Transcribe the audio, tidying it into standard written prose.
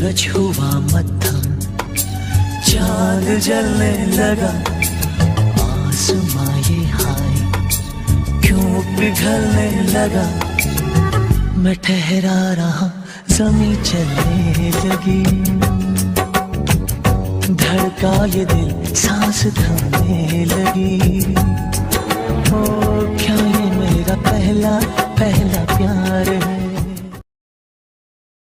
सूरज हुआ मद्धम, चांद जलने लगा, आसमां ये हाय क्यों पिघलने लगा। मैं ठहरा रहा, ज़मीं चलने लगी, धड़का ये दिल, सांस थमने लगी।